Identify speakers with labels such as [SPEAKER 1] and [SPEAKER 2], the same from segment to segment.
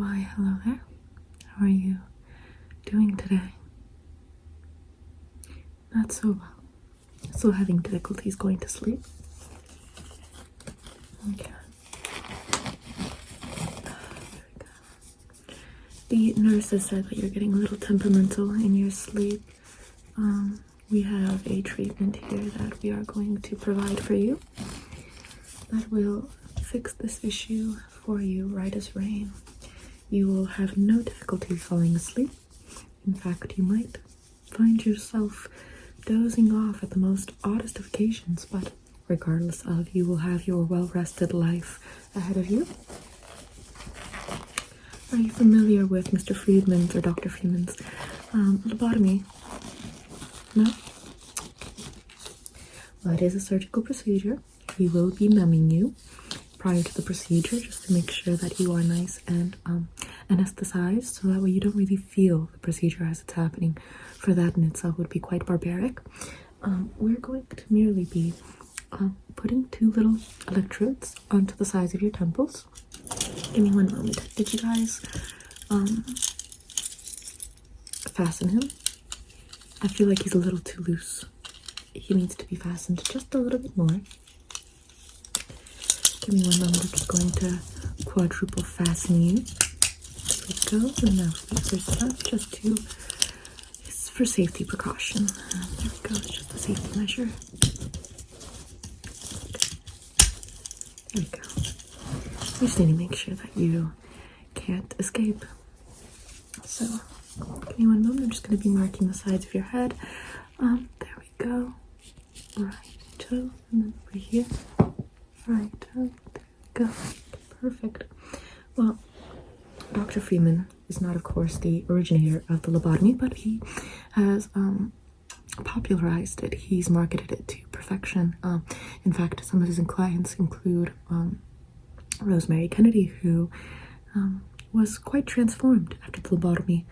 [SPEAKER 1] Why, hello there. How are you doing today? Not so well. Still having difficulties going to sleep? Okay. The nurses said that you're getting a little temperamental in your sleep. We have a treatment here that we are going to provide for you that will fix this issue for you right as rain. You will have no difficulty falling asleep. In fact, you might find yourself dozing off at the most oddest of occasions, but regardless of, you will have your well-rested life ahead of you. Are you familiar with Mr. Friedman's or Dr. Friedman's lobotomy? No? Well, it is a surgical procedure. We will be numbing you prior to the procedure just to make sure that you are nice and anesthetized, so that way you don't really feel the procedure as it's happening. For that in itself would be quite barbaric. We're going to merely be putting 2 little electrodes onto the sides of your temples. Give me one moment. Did you guys fasten him? I feel like he's a little too loose. He needs to be fastened just a little bit more. Give me 1 moment. I'm just going to quadruple fasten you. There we go. And now for the other side, just to, it's for safety precaution. There we go. It's just a safety measure. There we go. We just need to make sure that you can't escape. So, give me 1 moment. I'm just going to be marking the sides of your head. There we go. Right toe, and then over here. Right toe. There we go. Perfect. Well, Dr. Freeman is not, of course, the originator of the lobotomy, but he has popularized it. He's marketed it to perfection. In fact, some of his clients include Rosemary Kennedy, who was quite transformed after the lobotomy.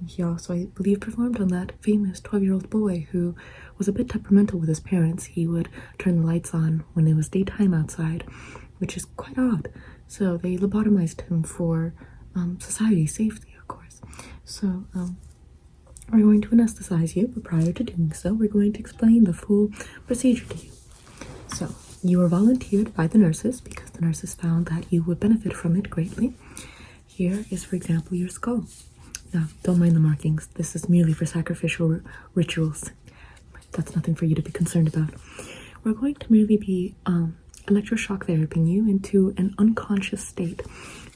[SPEAKER 1] He also, I believe, performed on that famous 12-year-old boy who was a bit temperamental with his parents. He would turn the lights on when it was daytime outside, which is quite odd. So they lobotomized him for society's safety, of course. So we're going to anesthetize you, but prior to doing so, we're going to explain the full procedure to you. So you were volunteered by the nurses because the nurses found that you would benefit from it greatly. Here is, for example, your skull. Now, don't mind the markings. This is merely for sacrificial rituals. That's nothing for you to be concerned about. We're going to merely be electroshock therapying you into an unconscious state.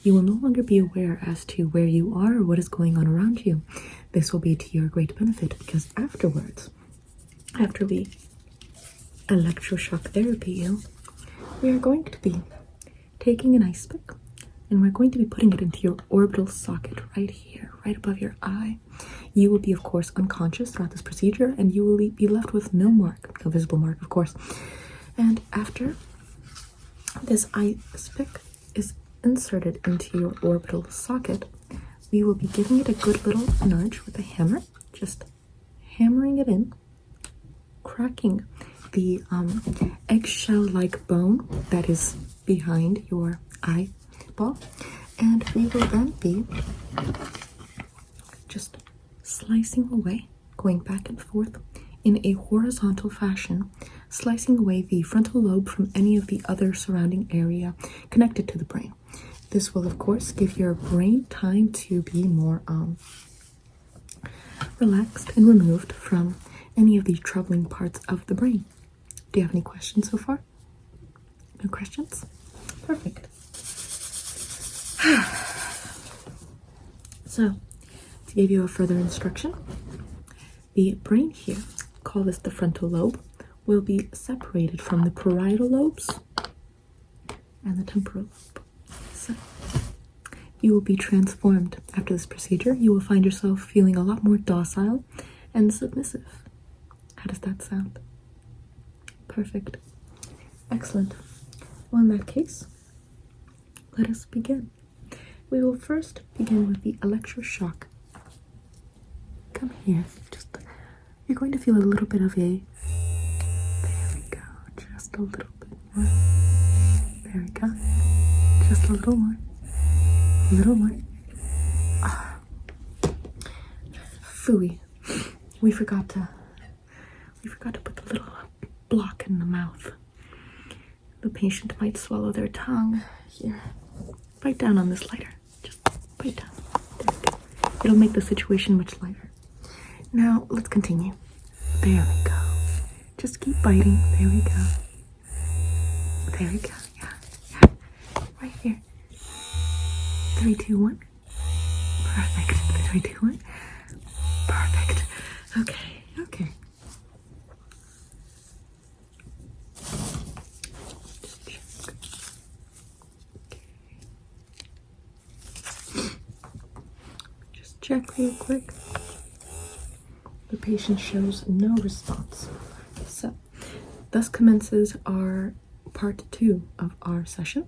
[SPEAKER 1] You will no longer be aware as to where you are or what is going on around you. This will be to your great benefit because afterwards, after we electroshock therapy you, we are going to be taking an ice pick and we're going to be putting it into your orbital socket right here, right above your eye. You will be, of course, unconscious throughout this procedure, and you will be left with no mark, no visible mark, of course. And after this ice pick is inserted into your orbital socket, we will be giving it a good little nudge with a hammer, just hammering it in, cracking the eggshell-like bone that is behind your eyeball, and we will then be just slicing away, going back and forth in a horizontal fashion, slicing away the frontal lobe from any of the other surrounding area connected to the brain. This will, of course, give your brain time to be more relaxed and removed from any of the troubling parts of the brain. Do you have any questions so far? No questions? Perfect. So, to give you a further instruction, the brain here, call this the frontal lobe, will be separated from the parietal lobes and the temporal lobe. So, you will be transformed after this procedure. You will find yourself feeling a lot more docile and submissive. How does that sound? Perfect. Excellent. Well, in that case, let us begin. We will first begin with the electroshock. Come here. You're going to feel a little bit of a, there we go, just a little bit more. There we go. Just a little more. A little more. phooey. We forgot to put the little block in the mouth. The patient might swallow their tongue. Here, bite down on this lighter. Just bite down. There we go. It'll make the situation much lighter. Now, let's continue. There we go. Just keep biting. There we go. There we go. Yeah. Right here. 3, 2, 1. Perfect. 3, 2, 1. Perfect. Okay. Just check real quick. The patient shows no response. So, thus commences our part 2 of our session.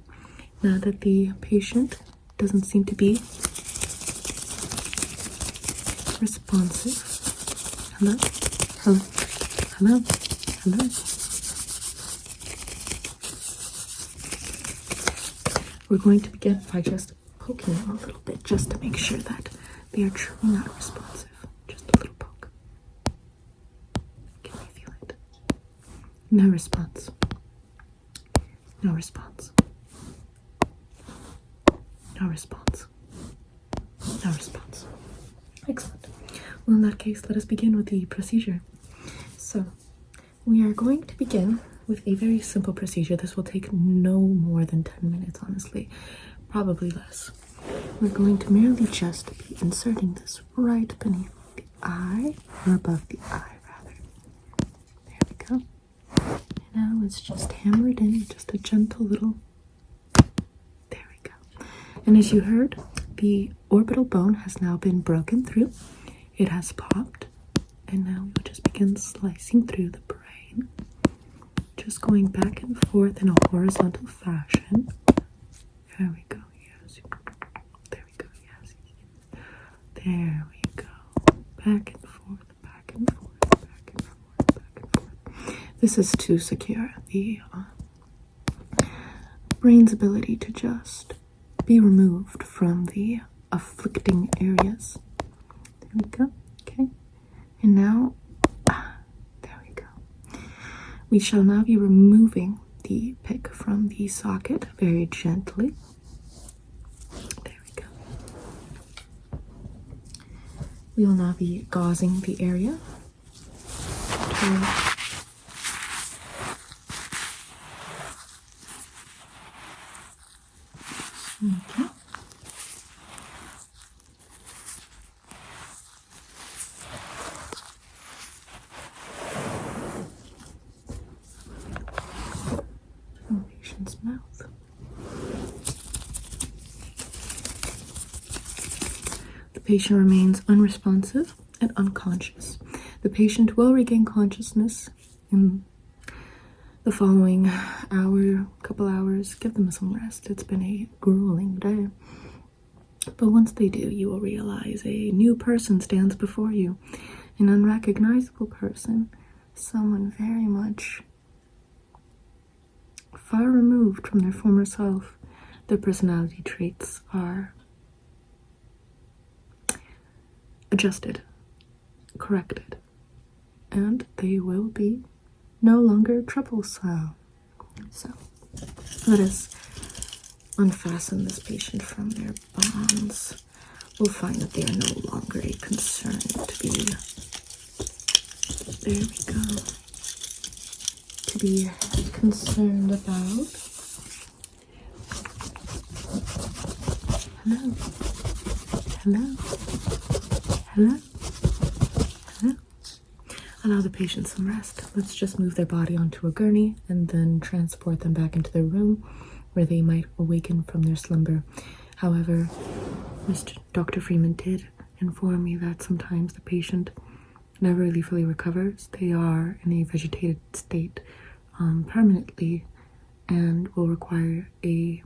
[SPEAKER 1] Now that the patient doesn't seem to be responsive. Hello? We're going to begin by just poking them a little bit, just to make sure that they are truly not responsive. Just a little poke. Can you feel it? No response. No response. No response. No response. Excellent. Well, in that case, let us begin with the procedure. So, we are going to begin with a very simple procedure. This will take no more than 10 minutes, honestly. Probably less. We're going to merely just be inserting this right beneath the eye, or above the eye, rather. There we go. And now let's just hammer it in, just a gentle little... There we go. And as you heard, the orbital bone has now been broken through. It has popped. And now we'll just begin slicing through the brain. Just going back and forth in a horizontal fashion. There we go, yes. There we go, yes. There we go. Back and forth, back and forth, back and forth, back and forth. This is to secure the brain's ability to just be removed from the afflicting areas. There we go, okay. And now, there we go. We shall now be removing the pick from the socket very gently. There we go. We will now be gauzing the area. Okay. Patient's mouth. The patient remains unresponsive and unconscious. The patient will regain consciousness in the following hour, couple hours. Give them some rest. It's been a grueling day. But once they do, you will realize a new person stands before you. An unrecognizable person. Someone very much far removed from their former self. Their personality traits are adjusted, corrected, and they will be no longer troublesome. So, let us unfasten this patient from their bonds. We'll find that they are no longer a concern to be, there we go, to be concerned about. Hello. Hello. Hello. Hello. Allow the patient some rest. Let's just move their body onto a gurney and then transport them back into their room where they might awaken from their slumber. However, Dr. Freeman did inform me that sometimes the patient never really fully recovers. They are in a vegetated state permanently and will require a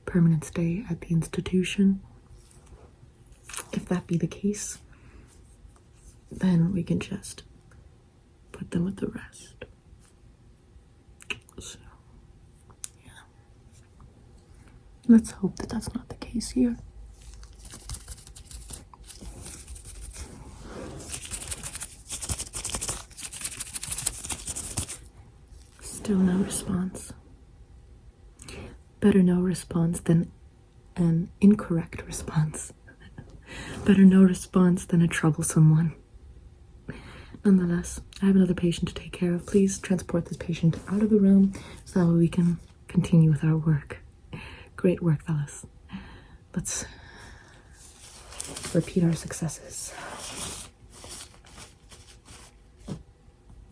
[SPEAKER 1] permanent stay at the institution. If that be the case, then we can just put them with the rest. So, yeah. Let's hope that that's not the case here. Still no response. Better no response than an incorrect response. Better no response than a troublesome one. Nonetheless, I have another patient to take care of. Please transport this patient out of the room so that we can continue with our work. Great work, fellas. Let's repeat our successes.